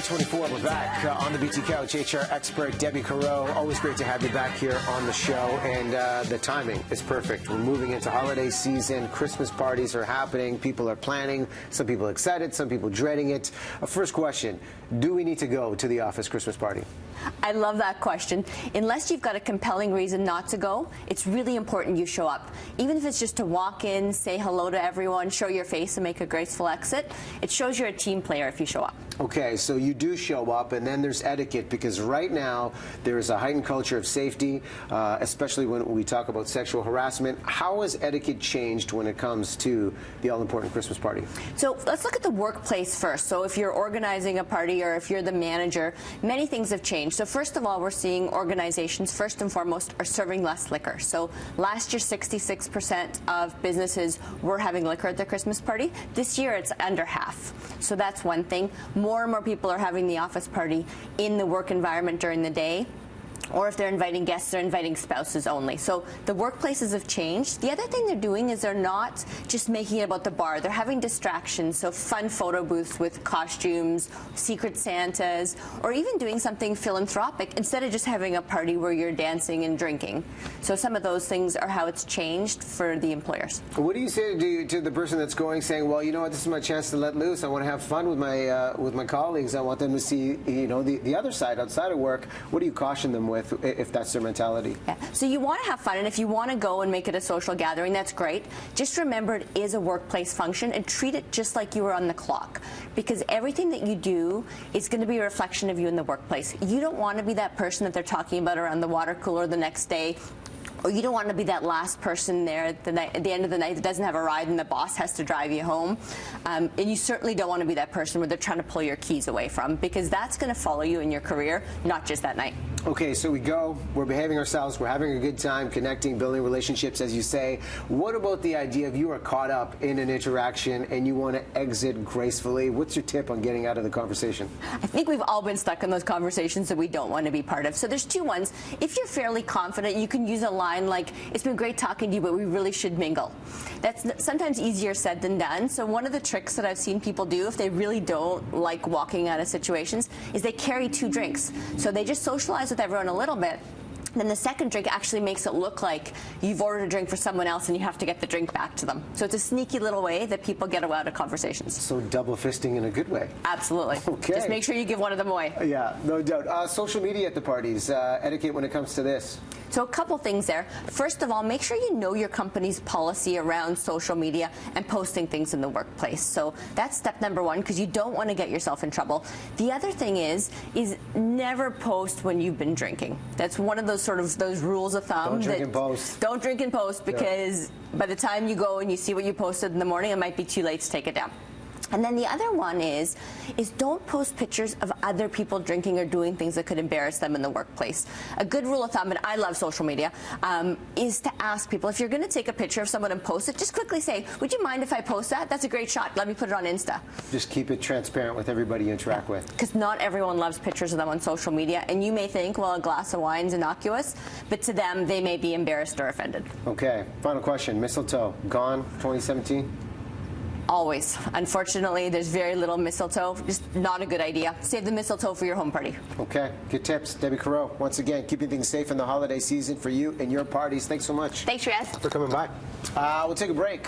8:24, we're back on the BT Couch. HR expert Debbie Carreau. Always great to have you back here on the show. And the timing is perfect. We're moving into holiday season. Christmas parties are happening. People are planning. Some people excited. Some people dreading it. First question, do we need to go to the office Christmas party? I love that question. Unless you've got a compelling reason not to go, it's really important you show up. Even if it's just to walk in, say hello to everyone, show your face, and make a graceful exit, it shows you're a team player if you show up. Okay, so you do show up, and then there's etiquette, because right now there is a heightened culture of safety, especially when we talk about sexual harassment. How has etiquette changed when it comes to the all-important Christmas party? So let's look at the workplace first. So if you're organizing a party or if you're the manager, many things have changed. So first of all, we're seeing organizations, first and foremost, are serving less liquor. So last year, 66% of businesses were having liquor at their Christmas party. This year, it's under half. So that's one thing. More and more people are having the office party in the work environment during the day. Or if they're inviting guests, they're inviting spouses only. So the workplaces have changed. The other thing they're doing is they're not just making it about the bar. They're having distractions, so fun photo booths with costumes, secret Santas, or even doing something philanthropic instead of just having a party where you're dancing and drinking. So some of those things are how it's changed for the employers. What do you say to the person that's going, saying, well, you know what, this is my chance to let loose. I want to have fun with my colleagues. I want them to see, you know, the other side outside of work. What do you caution them with if that's their mentality? Yeah. So you want to have fun, and if you want to go and make it a social gathering, that's great. Just remember it is a workplace function and treat it just like you were on the clock, because everything that you do is going to be a reflection of you in the workplace. You don't want to be that person that they're talking about around the water cooler the next day. Or you don't want to be that last person there at the end of the night that doesn't have a ride and the boss has to drive you home. And you certainly don't want to be that person where they're trying to pull your keys away from, because that's going to follow you in your career, not just that night. Okay, so we go, we're behaving ourselves, we're having a good time, connecting, building relationships, as you say. What about the idea of you are caught up in an interaction and you want to exit gracefully? What's your tip on getting out of the conversation? I think we've all been stuck in those conversations that we don't want to be part of. So there's two ones. If you're fairly confident, you can use a line like, it's been great talking to you, but we really should mingle. That's sometimes easier said than done. So one of the tricks that I've seen people do if they really don't like walking out of situations is they carry 2 drinks. So they just socialize with everyone a little bit. Then the second drink actually makes it look like you've ordered a drink for someone else and you have to get the drink back to them. So it's a sneaky little way that people get out of conversations. So double fisting in a good way. Absolutely. Okay. Just make sure you give one of them away. Yeah, no doubt. Social media at the parties, etiquette when it comes to this. So a couple things there. First of all, make sure you know your company's policy around social media and posting things in the workplace. So that's step number 1, because you don't want to get yourself in trouble. The other thing is never post when you've been drinking. That's one of those those rules of thumb. Don't drink and post. Don't drink and post, because by the time you go and you see what you posted in the morning, it might be too late to take it down. And then the other one is don't post pictures of other people drinking or doing things that could embarrass them in the workplace. A good rule of thumb, and I love social media, is to ask people, if you're going to take a picture of someone and post it, just quickly say, would you mind if I post that? That's a great shot. Let me put it on Insta. Just keep it transparent with everybody you interact with. Because not everyone loves pictures of them on social media, and you may think, well, a glass of wine's innocuous, but to them, they may be embarrassed or offended. Okay, final question. Mistletoe, gone 2017? Always. Unfortunately, there's very little mistletoe. Just not a good idea. Save the mistletoe for your home party. Okay. Good tips. Debbie Carreau, once again, keeping things safe in the holiday season for you and your parties. Thanks so much. Thanks, Riaz. For coming by. We'll take a break.